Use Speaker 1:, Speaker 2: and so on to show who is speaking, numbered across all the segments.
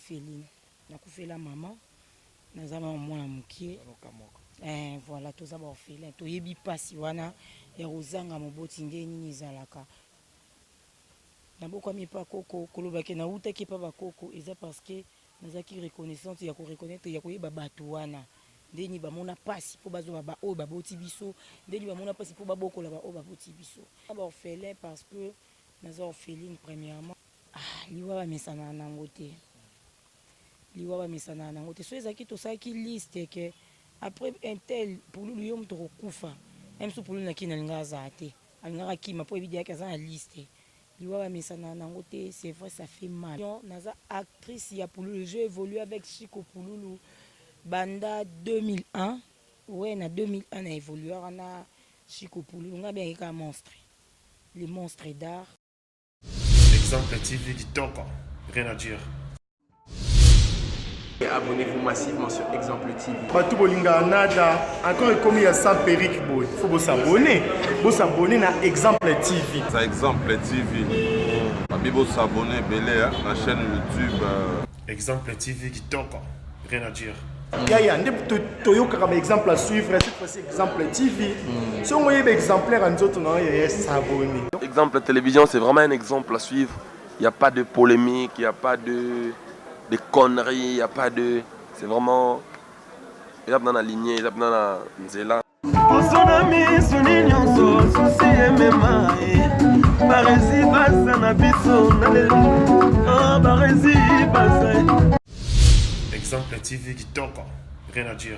Speaker 1: orpheline. Nakufela maman. Nazama mwana mukie. Voilà, tous les orphelins. To yebi pasi wana ya rozanga moboti ndeni nizalaka. Naboko mi pa koko kolobake na uta ki pa ba koko eza parce que nazaki reconnaissance ya ko reconnaître ya ko yeba batu wana. Ndeni ba mona pasi po bazo ba o ba boti biso. Ndeni ba mona pasi po ba boko la ba o ba boti biso. Ba orphelin parce que naza orpheline premièrement. Liwa ba mesana na ngote. Liwa ba mesana na ngote. So ezaki to saki liste que après un tel pour lui yom to kufa. Même si pour lui na kina ngaza ate. Alingaka kima po ebidia ka za liste. Liwa mesana nangote, c'est vrai, ça fait mal. Naza actrice, il y a pour le jeu évolue avec Chico Pouloulou. Banda 2001. Ouais, na 2001 a évolué. On a Chico Pouloulou. On a bien un monstre. Les monstres d'art.
Speaker 2: Exemple TV du Toka. Rien à dire.
Speaker 3: Abonnez-vous massivement sur Exemple TV.
Speaker 4: Batou Bolinga Nada, encore comme il y a 100 périques, il faut vous s'abonner. Vous s'abonner à Exemple TV.
Speaker 5: C'est Exemple TV. Vous s'abonner à la chaîne YouTube.
Speaker 2: Exemple TV du Toka. Rien à dire.
Speaker 4: Il y a un exemple à suivre. Cette fois-ci, Exemple TV. Si on voit exemplaire en autres, il y a s'abonner.
Speaker 6: Exemple télévision, c'est vraiment un exemple à suivre. Il n'y a pas de polémique, il n'y a pas de conneries, il n'y a pas de... C'est vraiment... Il y a dans la lignée, il y a dans la nzela.
Speaker 2: Exemple TV qui toque, rien à dire.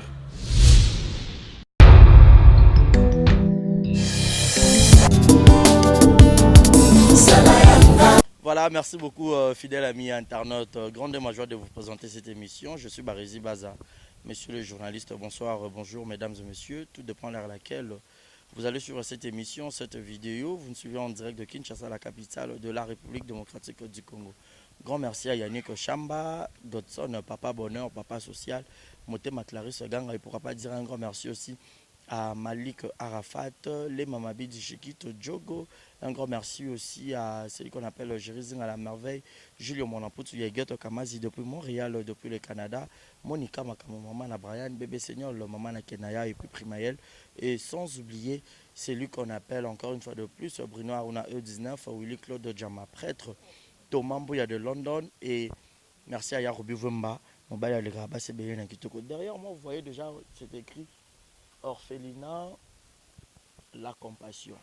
Speaker 7: Voilà, merci beaucoup fidèles amis internautes. Grande ma joie de vous présenter cette émission. Je suis Barézy Baza. Messieurs les journalistes, bonsoir, bonjour mesdames et messieurs. Tout dépend de l'heure à laquelle vous allez suivre cette émission, cette vidéo. Vous nous suivez en direct de Kinshasa, la capitale de la République démocratique du Congo. Grand merci à Yannick Chamba, Dodson, Papa Bonheur, Papa Social, Motema Clarisse Ganga. Et pourquoi pas dire un grand merci aussi à Malik Arafat, les Mamabi Dishikito, Djogo. Un grand merci aussi à celui qu'on appelle Jérizing à la merveille, Julio Monamputu, Yegeto Kamazi depuis Montréal, depuis le Canada, Monica Makamo, maman à Brian, Bébé Seigneur, le maman à Kenaya et puis Primaël. Et sans oublier celui qu'on appelle encore une fois de plus, Bruno Aruna E19, Willy Claude Djama, prêtre, Thomas Mbouya de London. Et merci à Yarobi Vumba, Mobile le Graba, c'est bien Kitoko. Derrière moi, vous voyez déjà, c'est écrit Orphelinat, la compassion.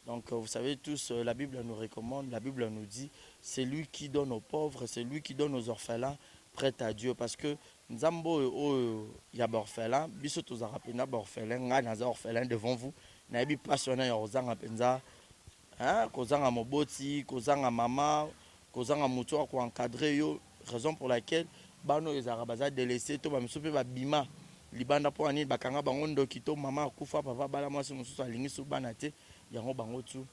Speaker 7: Donc vous savez tous, la Bible nous recommande, la Bible nous dit, c'est lui qui donne aux pauvres, c'est lui qui donne aux orphelins, prête à Dieu. Parce que Nzambo y a orphelin, biso tous arapena orphelin, ngana orphelin devant vous, naebi passionné ozanga penza, hein, kozanga moboti, kozanga mama, kozanga muto ko encadrer yo, raison pour laquelle bano les arabaza délaissé to ba msope ba bima. Libanda po ani bakanga bango ndokito mama kufa papa bala mwasi mususu alingi su bana te yango bango tu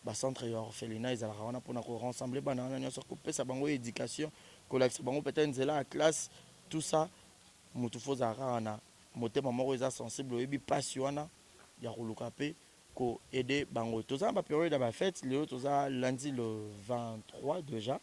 Speaker 7: ba centre ya orphelinat ezalaka wana pona ko rassembler bana wana nyonso ko pesa bango éducation ko lakisa bango peut-être nzela à classe tout ça mutu foza kana motema moko eza sensible oyebi pasi wana ya koluka pe ko aider bango toza ba période ya ba fête leo toza lundi le 23 déjà.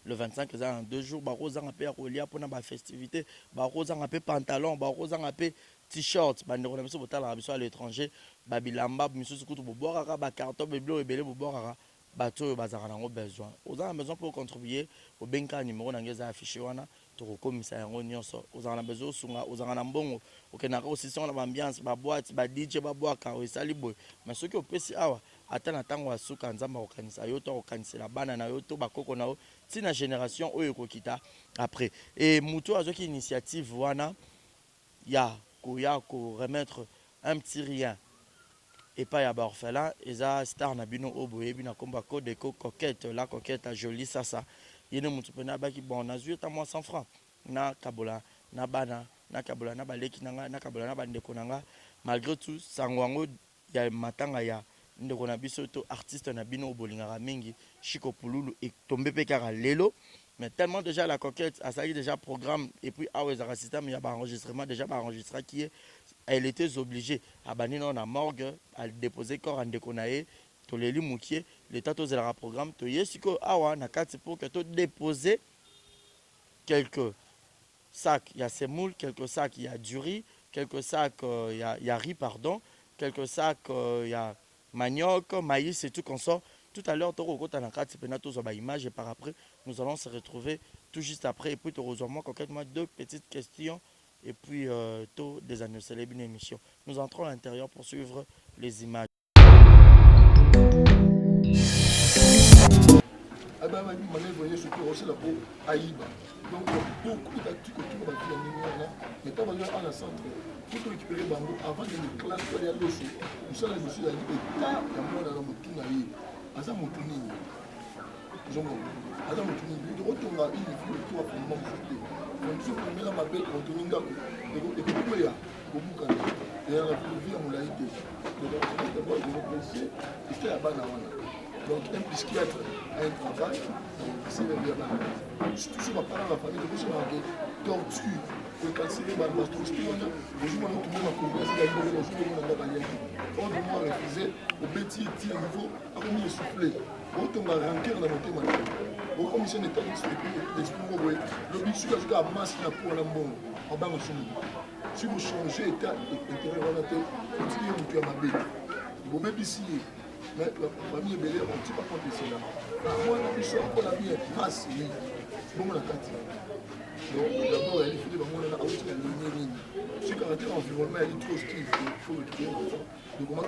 Speaker 7: Le 25, c'est en 2 jours, barozanga pe akolia pona ba festivité, barozanga pe pantalon, barozanga pe t-shirt, bandeko na biso botala biso à l'étranger, babilamba misusu kutu boboraka ba carton beblo ebele boboraka bato bazaka nango besoin. Ozanga besoin pour contribuer au benka numéro nangeza affiché wana to komisa yango nyonso. Ozanga besoin sunga, ozanga na mbongo, okenaka aussi son na ambiance, ba boîte, ba DJ ba boaka, esali boy. Mais ce qui opesi awa atana tango asuka nzamba okanisa yo to okanisela bana na yo to bakoko na yo tina génération oyo kokita après et muto azoki initiative wana ya ko remettre un petit rien et pas ya ba orphelin eza star na bino oboyebi na komba code ko coquette la coquette a jolie ça yene mutu pena baki bon na zueta moi 100 francs na kabola na bana na kabola na baleki nanga na kabola na bandeko nanga malgré tout sangwango ya matanga ya ndeko na biso to artiste na bino bolingaka mingi Chico Pouloulou et tombé pe kaka lelo mais tellement déjà la coquette a ça déjà programme et puis awezaka système il y a ba enregistrement déjà ba enregistré qui est elle était obligée à banino na morgue à déposer corps en ndeko na ye to leli mukie l'état to zela programme to yesiko awa na kati pour que to déposer quelques sacs, il y a semoule, quelques sacs, il y a du riz, quelques sacs, il y a riz, pardon, quelques sacs, il y a manioc, maïs et tout qu'on sort. Tout à l'heure, image et par après, nous allons se retrouver tout juste après. Et puis, heureusement, concrètement, 2 petites questions et puis tout des annonces, les émissions. Nous entrons à l'intérieur pour suivre les images.
Speaker 8: Donc, beaucoup d'actifs autour de la vie, mais pas besoin à la centre. Pour récupérer Bango avant de la classe, pour aller à l'osso, nous sommes là, je suis là, et là, il y a moi dans mon tour, à ça, mon tour, à ça, mon tour, de retour à une vie, le tour à fondement, donc, ce qu'on met là, ma belle, on tourne, et comme il y a, au bout, et on a vu vie à mon laïté. Donc, d'abord, je vais placer, et c'est la banane. Donc, un psychiatre a un travail, c'est le bien. Surtout sur ma part dans la famille, de vous marquer torture, le cancer, la mastostie, on a toujours tout le monde a compris, c'est la vie de l'autre, on doit refuser, au bêtis, il faut, à comme il est soufflé. Autant on va ranquer dans la montée maintenant. Au commission d'État, l'esprit, le but, c'est que la masse n'a pas un bon, en bas, si vous changez l'état intérieur, on a été, vous tirez, vous ma bête. Vous bébé ici. Mais la famille est belle, on ne tient pas compte de cela. Moi, la mission, on a mis un masse, oui. Bon, on a 4. Donc, d'abord, elle est finie, on a la ligne. Ce caractère environnement, elle est trop hostile. Il faut le trouver. Donc, comment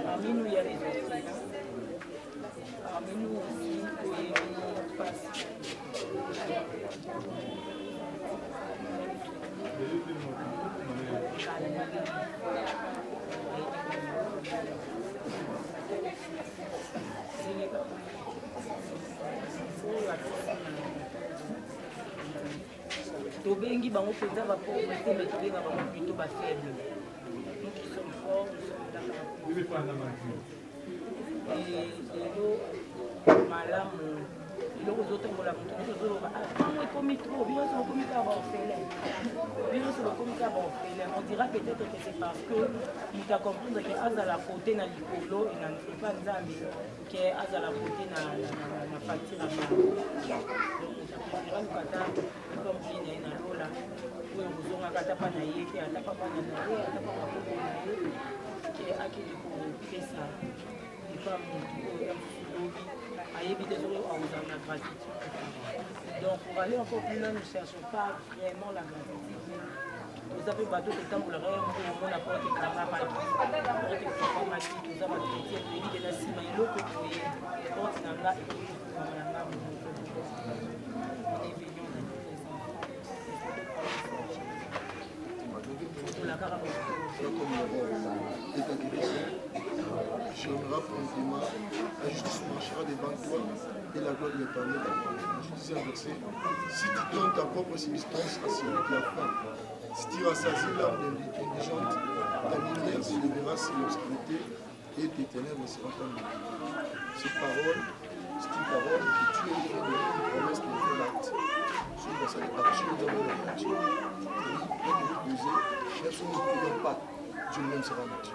Speaker 1: parmi nous, il y a les autres. Parmi nous aussi, il y a une passe. Tobengi bango penza ba pauvreté mais tobenga bango plutôt ba faible. Nous qui sommes forts, nous sommes d'accord. Et malamu eloko ozotambola moto nyonso ozoloba ntango ekomi trop bino nyonso bokomi kaka baorphelin bino nyonso bokomi kaka baorphelin on dira peut-être que c'est parce que moto acomprendre ke azala kote na likolo epa nzambe ke azala kote na facture ya bango donc moto akoira lukata comme bien na ye na lola oyo kozongaka ata pa na ye te ata papa na ye ata papa koko na ye ke akende kopesa epa motu oyo ya mosulobi ayebi te soki akozala na gratitude. Donc pour aller encore plus loin, nous ne cherchons pas vraiment la gratitude. Nous avons bateau de temps pour le rêve, pour la porte de Kamamaki, pour être Kamamaki, nous avons été réunis de la cime, et l'autre pour les portes d'Anga et pour Kamamanga. On est venu, on a dit les enfants. Pour la caravane.
Speaker 8: J'aimerais profondément, la justice marchera devant toi et la gloire de l'éternel. Je disais un verset, si tu donnes ta propre substance à celui qui a faim, si tu rassasies l'âme indigente, ta lumière se lèvera sur l'obscurité et tes ténèbres seront enlevées. Cette parole, c'est une parole que tu es fait de une promesse qui est fait l'acte. Sur cette action de l'action, même si nous ne pouvons pas, Dieu même sera notre.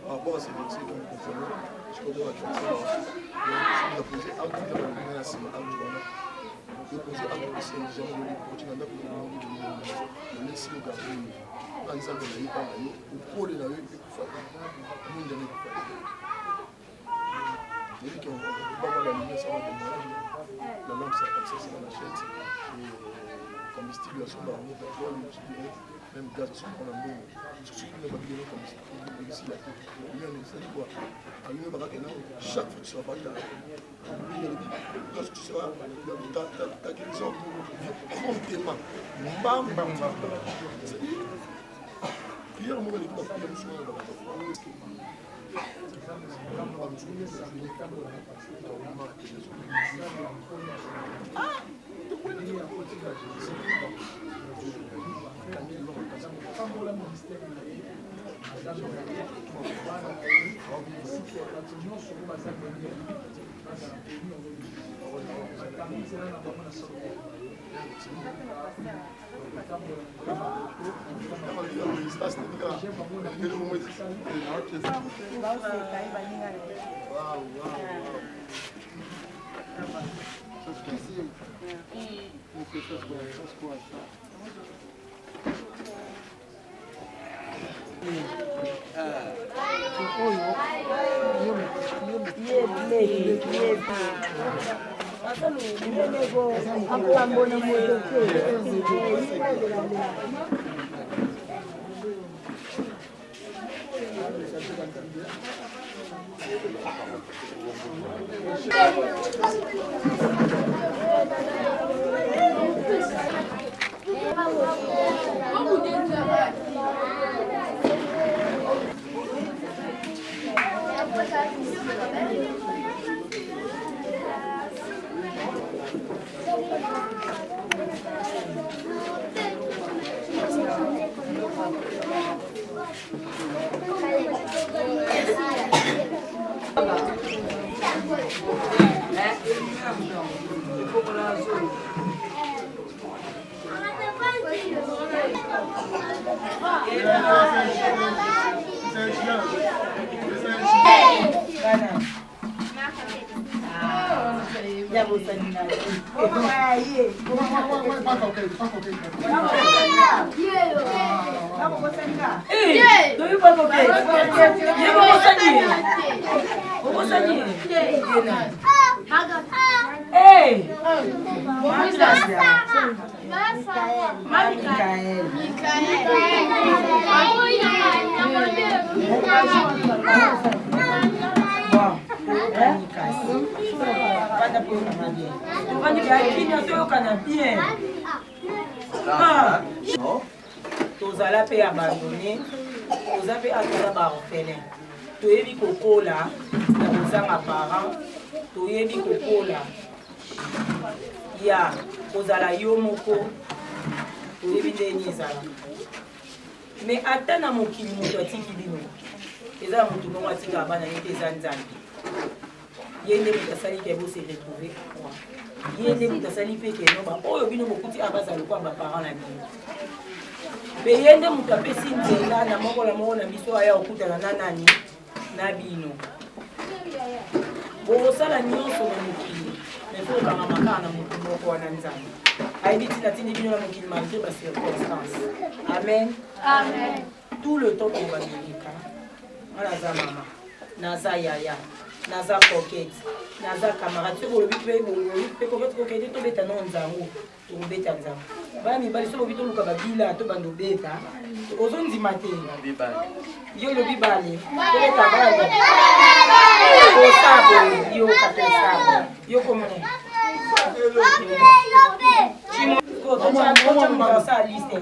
Speaker 8: Par rapport à ces versets que nous comprenons, je comprends la question. Donc, si vous posez acte de la lumière, c'est l'acte de la vous posez acte de c'est déjà le continent de le laisser au garçon. Quand ils savent que vous pas là, au pôle là, il faut faire. Nous ne devons pas faire. C'est-à-dire qu'on ne peut pas voir la lumière, ça va démarrer. La lampe, ça comme ça, c'est dans la chaîne. Et combustible, la sonde, on est d'accord, même gaz, on a un bon. Surtout que nous avons bien comme ici, la tête. C'est quoi? Chaque fois que tu seras pas là, lorsque tu seras ta guérison promptement. Bam, bam, bam. Prière, on va aller pour prier,
Speaker 1: tozala pe abandonné toza pe atoza baorphelin toyebi kokola na kozanga parent toyebi kokola ya kozala yo moko toyebi ndeni ezala mais ata na mokili moto atiki bino eza moto bongo atika bana ye te eza nzambe ye nde moto asali ke bose retrouve ye nde moto asali mpe ke noba oyo bino bokuti abazala lokwa baparent na bino mpe ye nde moto apesi nzela na moko na biso aya okutana na nani na bino bokosala nyonso na mokili mais po okanga makaka na moto moko wana nzambe ayebi ntina tindi bino na mokili malgré bacirconstance amen tout le temps tobamilika nga naza mama naza yaya naza coquette naza camarade soki olobi mpe kokete tobeta no nzango tokobeta nzango bana mibali soki olobi toluka babila to bando beta ozondima te yo olobi bale tobeta bale osabo yoka tosabo yokomona toca liste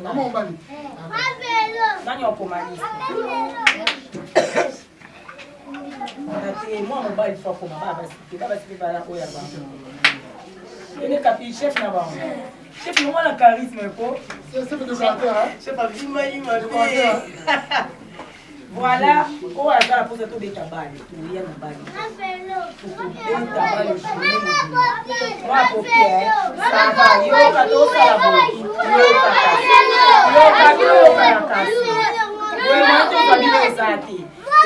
Speaker 1: nani wakoma liste moi mobali fo akoma babasi mpe bala oyo abantu ene kapi chef na bango chef nongo na charisme po chef abimayima te voilà oyo azala mposa tobeta bale toya na bale tokobeta bale moi popie sava yoka tosala boye yoka na kasi boyema tozabino eza te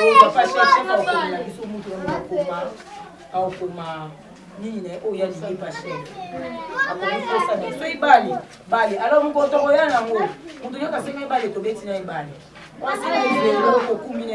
Speaker 1: oza pa chef aokomela biso mutu wana aokoma nini na ye oyo alingi pa chef akomi posa na biso ebale bale alors moko tokoya nango moto nyoka senga ebale tobeti na ebale wasilelo kokumi na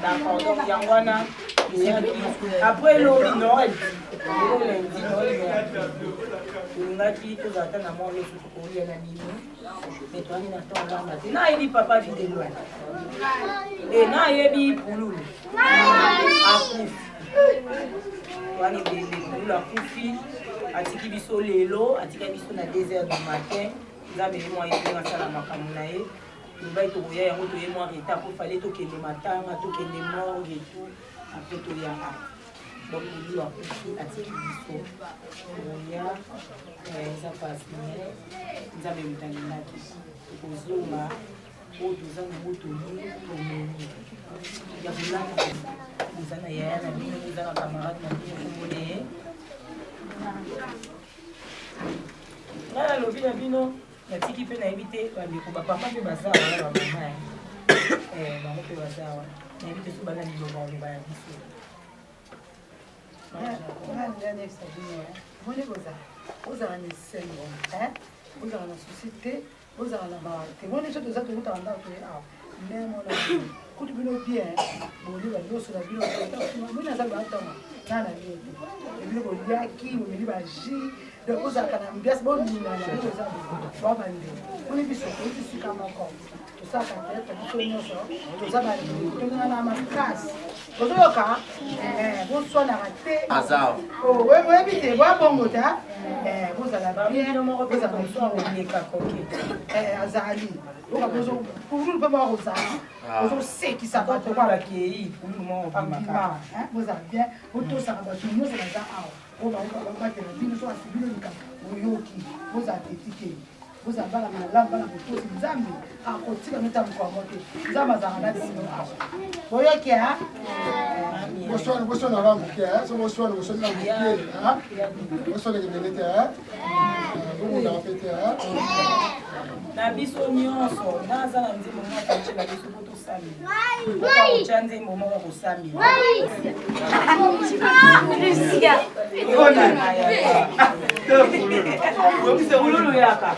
Speaker 1: d'accord, donc Yangwana, après l'ori Noël, lundi tous attendent à moi le soutien il y a un ami mais toi il n'attend pas matin na il papa vit de loin et na yebi pouloul akufi wani bébé pouloul akufi atiki biso lelo atika biso na 2h du matin nzambe ye mwa yebi ngasala makambo na ye tobai tokoya yango toye mwa retard po fallait tokende matanga tokende morgue et tout après toyaka bakuli bakufi atiki biso oya eza pasi me nzambe motangelaki tokozonga oyo toza na botoli tomoni ya kolanda eza na yaya na bino eza na camarade na bino komone ye nga nalobi na bino natiki mpe nayebi te bandeko bapapa mpe baza wana bamama bango mpe baza wana nayebi te so bana liloba oloba ya biso
Speaker 9: moni ozala na esengo ozala na susi te ozala na bate moni so toza tokutaka ndako toye awa me mona kutu bino bien boliba nyonso na bino bino aza baatama na na bino te ebino boliaki bomeli baji donc ozalaka na mbiasi bominana bino eza babande moni biso toyisisika moko tosalaka teatre biso nyonso toza bandeko tozonga na makasi ozoyoka boswanaka te oyebi te boabongo ta bozala bien bozalaoleka koke azali pululu mpe moko kozala ozosekisa bato
Speaker 1: bakei pululu moko
Speaker 9: abima bozala bien botosaka bato nyonso baza awa oyo babatela bino so asi bino likaka oyoki bozala peti te bozala bana malamu bana kotosi nzambe akotika mita mokongo te nzambe azalaka na bino awa boyoki
Speaker 8: boswana bango te so boswana boswana bango te boswana kebele te bomundaka mpe te
Speaker 1: na biso nyonso naza na nzembo moko akotela biso po tosamela okakotya nzembo moko kosamela ululu yaka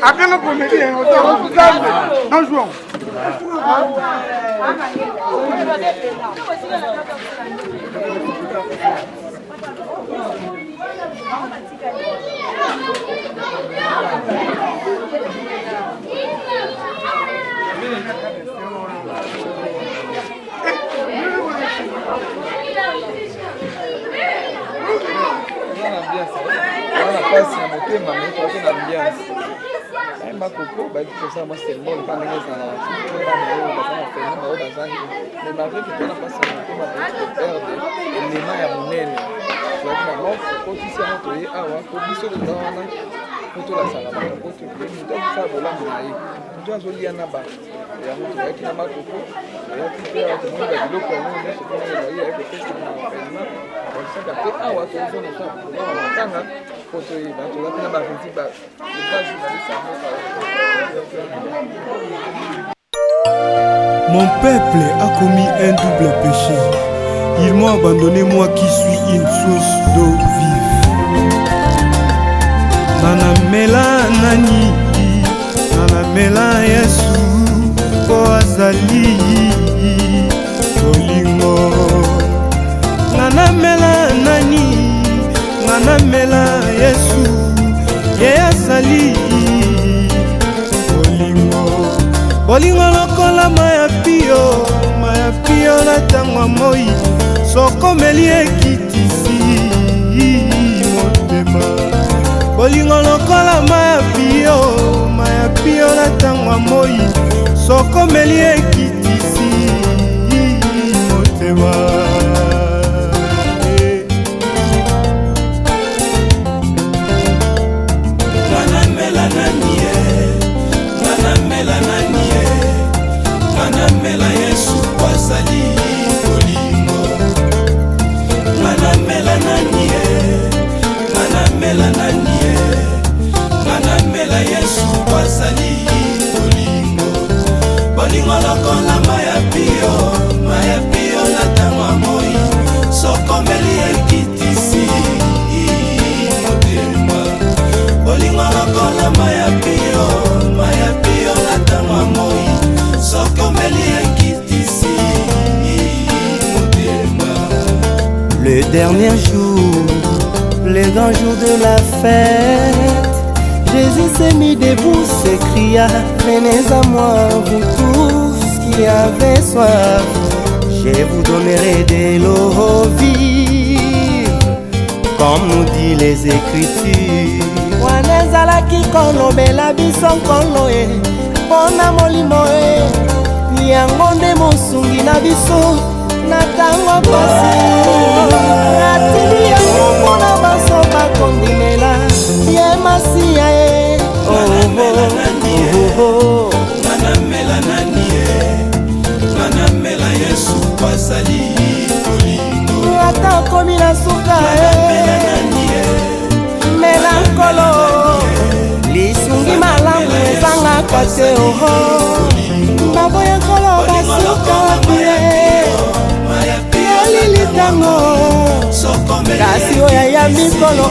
Speaker 10: Aquela comédia, nós vamos.
Speaker 11: Makoko ba kikosa ma symbole pa ndenge sana ba na yo ba sana fena ba ba sana mais malgré que tona pasa na ko ba perdre elema ya monene donc na mo ko tisi na to ye awa ko biso de dona ko to la sala ba ko to ke ni to sa bola na ye to azo lia na ba ya mo to ki na makoko ya ki pe ya mo ba biloko mo ne so ko na ye ko tesi na fena on sa ka pe awa to zo na sa ba na tanga ko to ye ba to la na ba fiti ba
Speaker 12: Mon peuple a commis un double péché. Ils m'ont abandonné, moi qui suis une source d'eau vive. Nanamela nani, nanamela Yesu, po azali bolingo. Nanamela nani, nanamela Yesu, ye azali bolingo. Bolingo lokola maya pio na tangwa moi sokomeli ekitisi motema. Bolingo lokola maya pio na tangwa moi sokomeli ekitisi motema. Nanamela nanie, nanamela nanie, nanamela Yesu kwasali bolingo. Nanamela nanie, nanamela nanie, nanamela Yesu kwasali bolingo. Bolingo lokola maya pio na tangwa moi sokomeli ekitisi motema. Bolingo lokola maya pio na tangwa moi sokomeli ekitisi motema. Le dernier jour, le grand jour de la fête, Jésus s'est mis debout, s'écria: venez à moi, vous tous qui avez soif, je vous donnerai de l'eau vive, comme nous dit les Écritures. Wanezalaki kolobela biso nkolo e mpona molimo e yango nde mosungi na biso na ntango pasi atili yango mpona baso bakondimela ye masiya e. Nanamela nani e, nanamela Yesu kwasali bolingo. Ata komi na suka mela nkolo lisungi malamu ezangaka te oho. Baboya nkolo basuka bie yolili ntango kasi oyo ayambi nkolo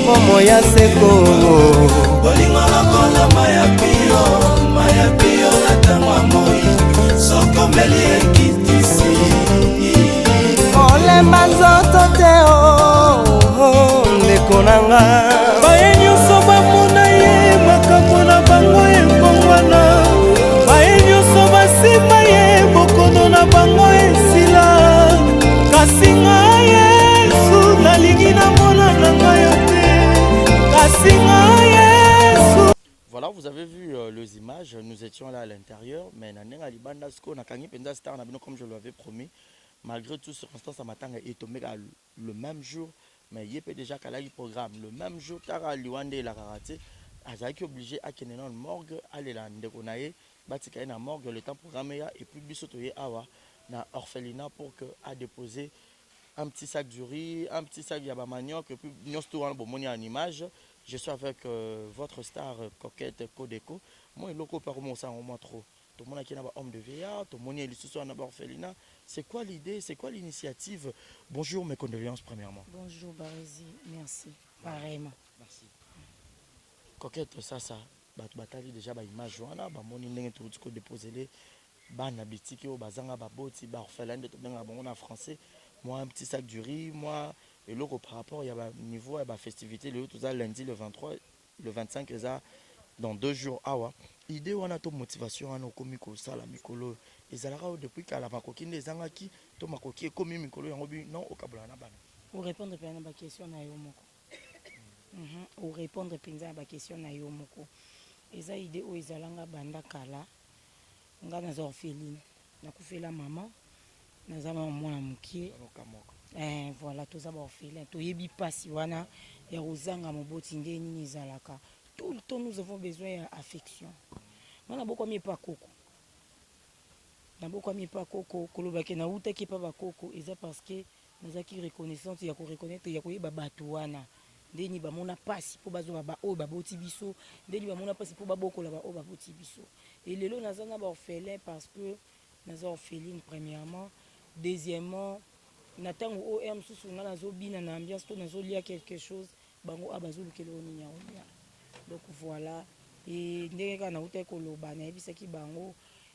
Speaker 12: momo ya seko. Bolingo lokola maya pio na tangwa moi sokomeli ekitisi. Olemba nzoto te ndeko nanga. Baye nyonso bamona ye makambo na bango ekongwana, baye nyonso basimba ye bokono na bango esila. Kasi nga Yesu nalingi namona na ngai te, kasi nga Yesu.
Speaker 7: Voilà, vous avez vu les images, nous étions là à l'intérieur, mais Nanenga Libanda Sko, Nakangi Penza Star, comme je l'avais promis, malgré toutes circonstances, à matin est tombé le même jour, mais il peut déjà qu'à le programme le même jour tara liwande la karaté azaki obligé à kene dans morgue aller la ndeko naye batika na morgue le temps programmé et puis biso toye awa na orphelinat pour que a déposer un petit sac du riz, un petit sac de manioc, et puis nous en image. Je suis avec votre star coquette Codeco. Moi, le loco par moi, ça au moins trop. Tout le monde qui est un homme de VA, tout le monde est un orphelinat. C'est quoi l'idée, c'est quoi l'initiative? Bonjour, mes condoléances premièrement.
Speaker 1: Bonjour Barési, merci. Pareillement.
Speaker 7: Merci. Coquette, ça, batali déjà ba image wana, ba moni ndenge tout déposer les bana bitiki au bazanga ba boti ba orphelin de benga bon en français. Moi, un petit sac du riz, moi, et l'autre par rapport, il y a un niveau, il y a festivité, tout ça, lundi, le 23, le 25, ça, dans 2 jours. Idée, on a ton motivation, on a comme ça, la Mikolo. Et ça, depuis qu'à la Makokine, les Angaki, ton Makoki est comme Mikolo, non, au Kabolana.
Speaker 1: Pour répondre à la question, pour répondre à la question, et ça, idée, où ils allaient banda kala, on a des orphelines, on a fait la maman. Nous avons un moqué. Voilà, tous les orphelins. Tous les bipassi, wana, et Rosanga, Mobotinde, Nizalaka. Tout le temps, nous avons besoin d'affection. Nous avons beaucoup de coco. Nous avons beaucoup de coco. Kolobake na uta ki pa ba coco. Et ça parce que nous avons reconnaissance, il y a reconnaître, il y a quoi batouana. Deni ba mona pasi pour bazo ba o ba boti biso. Deni ba mona pasi pour ba boko la ba o ba boti biso. Et les lots nous avons orphelins parce que nous avons orphelines premièrement. Deuxièmement, natang o em sous na nazo bina na ambiance to nazo lia quelque chose bango abazulu kelo ni nyaonya. Donc voilà et ndenge kana uta koloba na ebisaki bango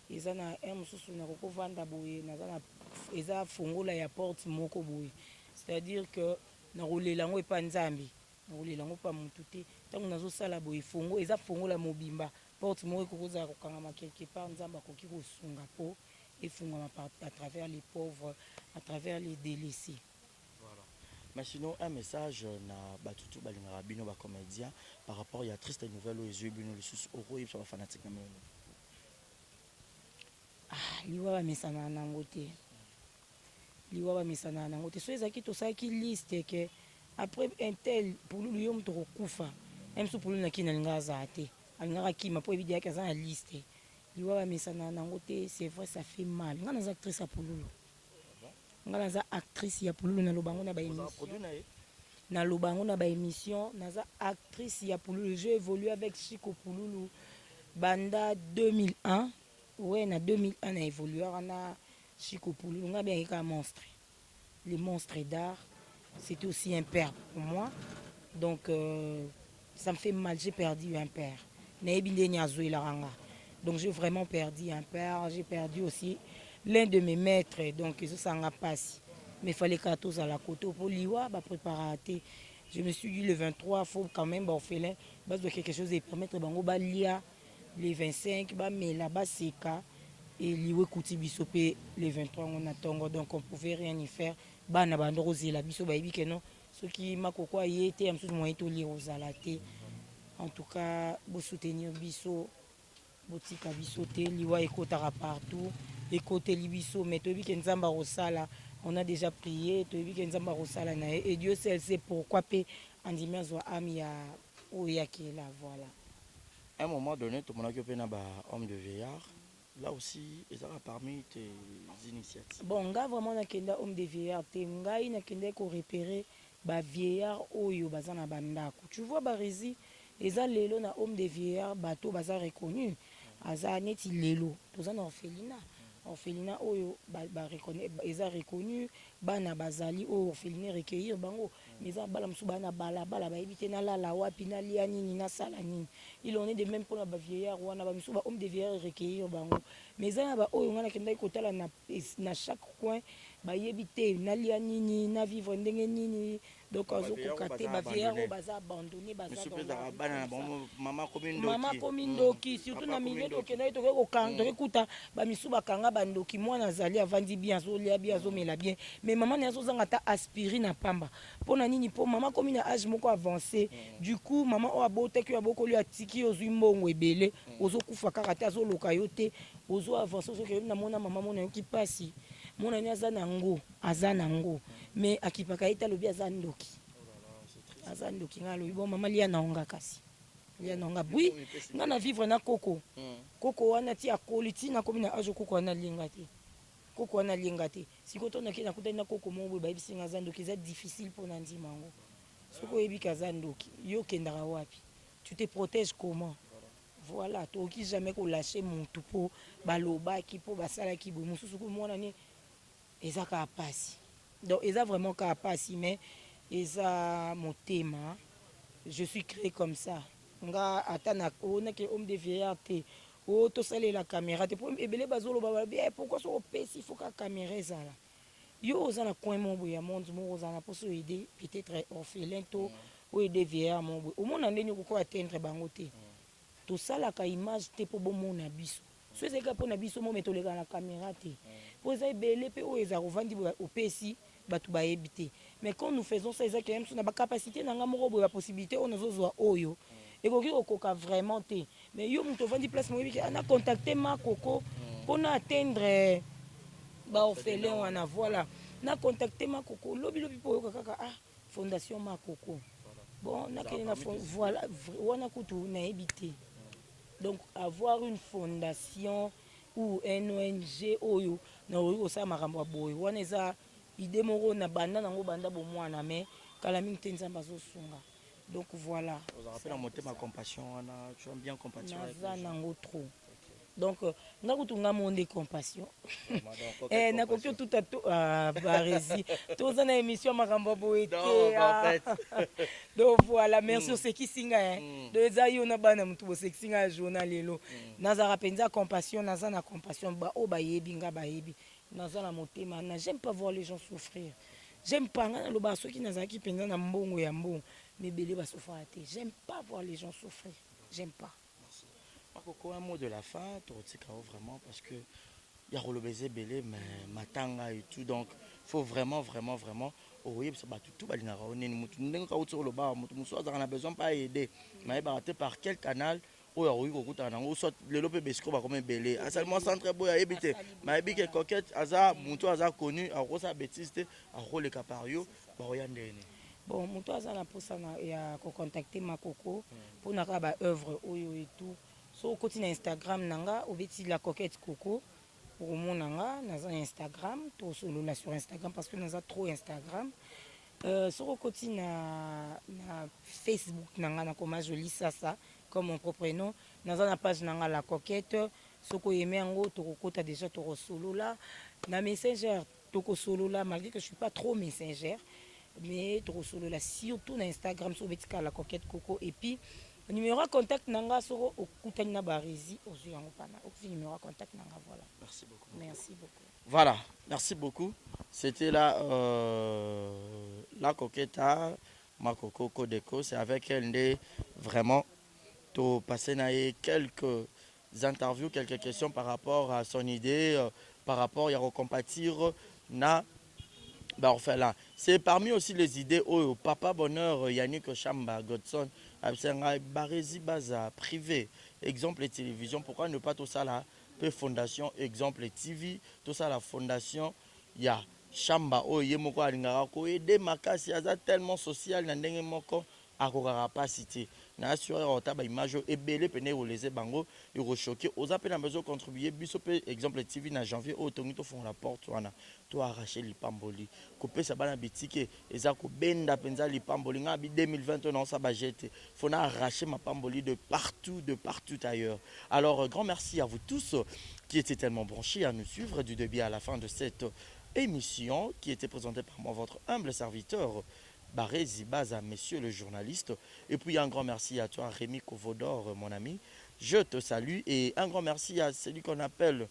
Speaker 1: eza na em sous na ko vanda boye na za na eza fongola ya porte moko boye. C'est-à-dire que na rolela ngo epa nzambi, na rolela ngo pa mututé tango nazo sala boye fongo eza fongola mobimba porte moko ko za ko kangama quelque part nzamba ko ki ko sunga po et à travers les pauvres, à travers les délaissés.
Speaker 7: Voilà. Mais sinon, un message na batutu balingarabino ba comédien par rapport à la triste nouvelle aux yeux bino le sous euro et sur la fanatique.
Speaker 1: Ah, liwa ba mesana na ngote. Liwa ba mesana na ngote. So ezaki to saki liste que après un tel pour lui yom to kufa. Même so pour lui na kina lingaza ate. Alingara kima po ebidia ka za liste. C'est vrai, ça fait mal. On a des actrices à Pouloulou. On a des actrices à Pouloulou. Na lobango na ba émission. Na za actrice à Pouloulou. J'ai évolué avec Chico Pouloulou. Banda 2001. Ouais, na 2001 on a évolué. On a Chico Pouloulou. On a bien un monstre. Les monstres d'art. C'était aussi un père pour moi. Donc ça me fait mal. J'ai perdu un père. Na ebinde nyazo ilaranga. Donc j'ai vraiment perdu un père, j'ai perdu aussi l'un de mes maîtres, donc ça s'en a passé. Mais il fallait qu'à tous à la côte pour l'IWA, préparer. Je me suis dit le 23, il faut quand même orphelin, quelque chose de permettre de lia les 25, mais là-bas c'est cas et l'IWA Kouti Bissopé les 23 on attend, donc on ne pouvait rien y faire. Bah na bandrosé la biso baby que non, ce qui m'a quoi y était un peu moins tout lire aux alatés. En tout cas, vous soutenir biso. Botika bisote liwa ekotara partout ekote libiso mais tobi ke nzamba rosala on a déjà prié tobi ke nzamba rosala na et Dieu seul sait pourquoi pe andimia zo ami ya oyaki là voilà.
Speaker 7: À un moment donné tout le monde qui na ba homme de vieillard là aussi ils sont parmi tes initiatives.
Speaker 1: Bon nga vraiment na kenda homme de vieillard te ngai na kenda ko repérer ba vieillard oyo bazana bandako tu vois Barési eza lelo na homme de vieillard bateau baza reconnu aza neti lelo toza na orphelinat oyo ba reconnaître eza reconnu bana bazali oyo orphelinat recueillir bango mais eza bala musu bana bala ba ebite na lala wapi na lia nini na sala nini il en est de même pour na ba vieillard wana ba musu ba homme de vieillard recueillir bango mais eza ba oyo ngana kenda kotala na chaque coin ba yebite na lia nini na vivre ndenge nini. Donc, on a baza abandonné, baza
Speaker 7: maman
Speaker 1: commune doki, surtout na milieu de Kenya, tu écoutes, bamisuba kanga bandoki, moi nazali avandi bien, zolia bien, zomela bien, mais maman n'a pas ta aspirine à pamba. Pour nani pour maman commune à âge moko avancé, du coup maman a beau que beaucoup lui a tiki aux humains ebele, aux okufa karate azo lokayote, aux avancé, aux que na mona maman mona qui passe. Mon ami azanango, mais akipaka ita lobi azandoki. azandoki nga lobi bon mama lia naonga kasi lia naonga bui nga na vivre na koko koko wana ti akoli ti nakomi na age koko wana linga te koko wana linga te sikoyo tonaki nakutani na koko moko boye bayebisi nga azandoki eza difficile mpona ndima yango soki oyebi ka azandoki yo okendaka wapi tu te protèges comment voilà tokoki jamais kolâche motu mpo balobaki mpo basalaki boye mosusu komonani eza kaka pasi donc eza vraiment kaka pasi mais eza motema je suis créé comme ça nga ata onaki homme de vieillard te o tosalela caméra te po ebele bazoloba balobi pourquoi so opesi il faut ka caméra ezala yo oza na coin moko boye ya monde moko oza na mposo oede peut-être orphelin to oede vieillard moko boye omona ndeni okoki atteindre bango te tosalaka image te mpo bomona biso so ezalika mpona biso mo me toleka na caméra te mpo eza ebele mpe oyo eza kovandi boye opesi bato bayebi te mais quand nous faisons ça ezalaki même so na bacapacité na nga moko boye bapossibilité oyo nazozwa oyo ekoki kokoka vraiment te mais yo moto ovandi place moyebiki ana contacte makoko mpona atteindre baorphelin wana voilà na contacte makoko lobilobi mpo oyoka kaka fondation makoko bon nakende na voilà wana kutu nayebi te donc avoir une fondation ou un ONG oyo na oyo kosala makambo ya boye wana eza ide moko na banda nango banda bomwana mais kala mingi te nzambe azosunga donc voilà
Speaker 7: vous avez rappelé motema compassion wana tu as bien compassion
Speaker 1: naza nango trop donc nga kutu nga monde compassion nakoki tuta baresi toza na émission makambo boye te donc voilà merci osekisi nga donc eza yo na bana motu bosekisi nga ya journal lelo nazala mpenza compassion naza na compassion baoyo bayebi nga bayebi naza na motema na j'aime pas voir les gens souffrir j'aime pas nga nalobaka soki nazalaki mpenza na mbongo ya mbongo mebele basouffraka te j'aime pas voir les gens souffrir j'aime pas.
Speaker 7: Makoko, un mot de la fin, vraiment, parce que il y a relobésé belé, mais matanga et tout, donc il faut vraiment, oui, c'est tout on a besoin pas aider, mais par quel canal ou soit le lopé besco va comme belé, seulement centre boy à éviter, mais que coquette, hasard, mouton hasard connu, à rosa bêtise, à rôle capario,
Speaker 1: bon moto aza na posa ya kocontacte makoko mpona kaka baœuvre oyo et tout so okoti na Instagram nanga obeti la coquette coco okomona nga naza na Instagram tosolola sur Instagram parce que naza trop Instagram so okoti na Facebook nanga nakoma Jolie Sasa comme mon propre nom naza na page nanga la coquette soko yeme yango tokokota déjà tokosolola na Messenger tokosolola malgré que je suis pas trop Messenger mais tokosolola surtout na Instagram so betika la coquette coco et puis numéro de contact nanga soko okutani na barezi ozo yango pana okufi numéro de contact nanga voilà merci beaucoup
Speaker 7: voilà merci beaucoup c'était la coquette Makoko Kodeko c'est avec elle vraiment to passer na quelques interviews quelques questions par rapport à son idée par rapport à recompatir na orphelin. C'est parmi aussi les idées au Papa Bonheur Yannick Chamba Godson Barezi Baza privé exemple télévision pourquoi ne pas tout ça là fondation exemple TV tout ça la fondation il y a Chamba o yemoko alingara ko aider makasi aza tellement social na ndenge moko akokaka pas cité na assurer otaba image ebele pene roleze bango et rechoquer aux appels besoin contribuer biso pe exemple TV na janvier au tongi to font la porte wana to arracher lipamboli couper sa bana bitike eza ko benda penza lipamboli nga bi 2020 non ça bajete faut na arracher ma pamboli de partout ailleurs. Alors grand merci à vous tous qui étaient tellement branchés à nous suivre du début à la fin de cette émission qui était présentée par moi votre humble serviteur Barezi Baza, monsieur le journaliste. Et puis un grand merci à toi Rémi Kovodor, mon ami. Je te salue et un grand merci à celui qu'on appelle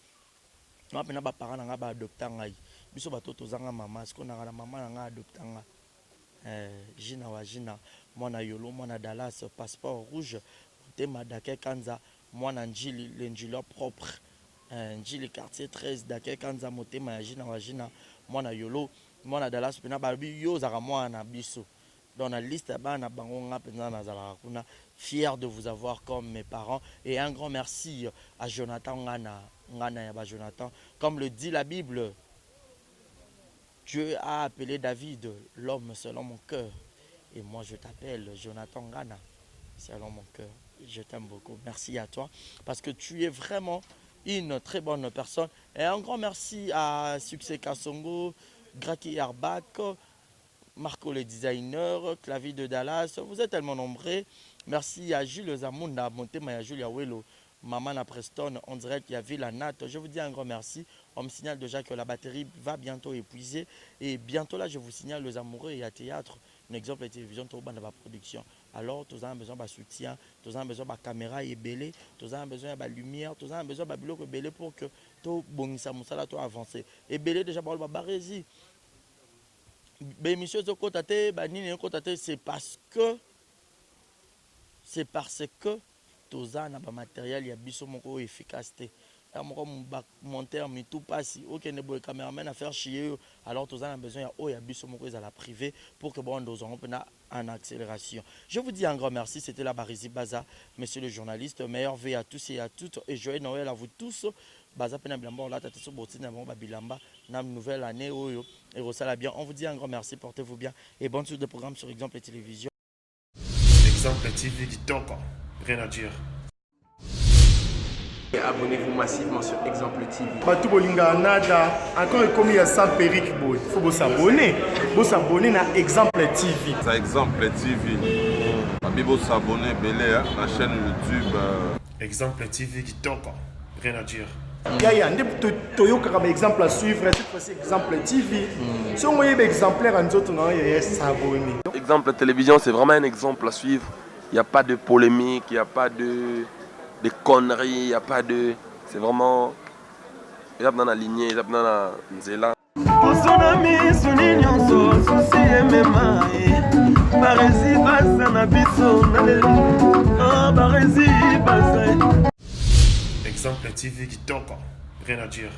Speaker 7: Gina Wajina, Mwana Yolo, Mwana Dallas, passeport rouge, Tema Dake Kanza, Mwana Njili, l'Enjileur propre, Njili quartier 13, Dake Kanza, Motema Gina Wajina, Mwana Yolo. Mwana Dallas pena babi yo zaka mwana biso dans la liste bana bangonga pena nazala kuna fier de vous avoir comme mes parents et un grand merci à Jonathan Ngana ya ba Jonathan comme le dit la Bible Dieu a appelé David l'homme selon mon cœur Et moi, je t'appelle Jonathan Ghana. C'est alors mon cœur. Je t'aime beaucoup. Merci à toi parce que tu es vraiment une très bonne personne. Et un grand merci à Succès Kassongo, Graki Arbak, Marco le designer, Clavier de Dallas. Vous êtes tellement nombreux. Merci à Jules Zamunda, Montema et à Julia Wello, Maman à Preston, on dirait qu'il y avait la natte. Je vous dis un grand merci. On me signale déjà que la batterie va bientôt épuiser. Et bientôt là, je vous signale les amoureux et à théâtre. Un exemple, la télévision, tout dans la production. Alors, tous ont besoin de soutien, tous ont besoin de caméra et belé, tous ont besoin de lumière, tous ont besoin de bloc belé pour que tout bon ça moussala tout avancer. Et belé déjà par le barési. Mais monsieur Zokotate, banini Zokotate, c'est parce que tous ont un matériel, il y a biso moko efficacité. Monter mais tout passe ok ne boy cameraman à faire chier alors tous ont besoin il y a biso moko à la privée pour que bon nous aurons en accélération. Je vous dis un grand merci, c'était la Barizi Baza, monsieur le journaliste, meilleur vœu à tous et à toutes et joyeux Noël à vous tous. Baza pena bilamba la tata so botina bon babilamba na nouvelle année oyo et resala bien. On vous dit un grand merci, portez-vous bien et bonne suite de programme sur Exemple Télévision.
Speaker 2: Exemple TV du Toko, rien à dire.
Speaker 3: Et abonnez-vous massivement sur Exemple TV.
Speaker 4: Batou bolinga nada, encore comme il y a sans périque boy. Faut vous s'abonner. Vous s'abonner à Exemple TV.
Speaker 5: C'est Exemple TV. Vous s'abonner belé à la chaîne YouTube.
Speaker 2: Exemple TV du Toko, rien à dire.
Speaker 4: Il y a un exemple à suivre, cette fois-ci Exemple TV. Si on voit des exemplaires en autres, il y a s'abonner.
Speaker 6: Exemple télévision, c'est vraiment un exemple à suivre. Il n'y a pas de polémique, il n'y a pas de conneries, il n'y a pas de... C'est vraiment... Il y a dans la lignée, il y a dans la nzela.
Speaker 2: Exemple TV du Toko, rien à dire.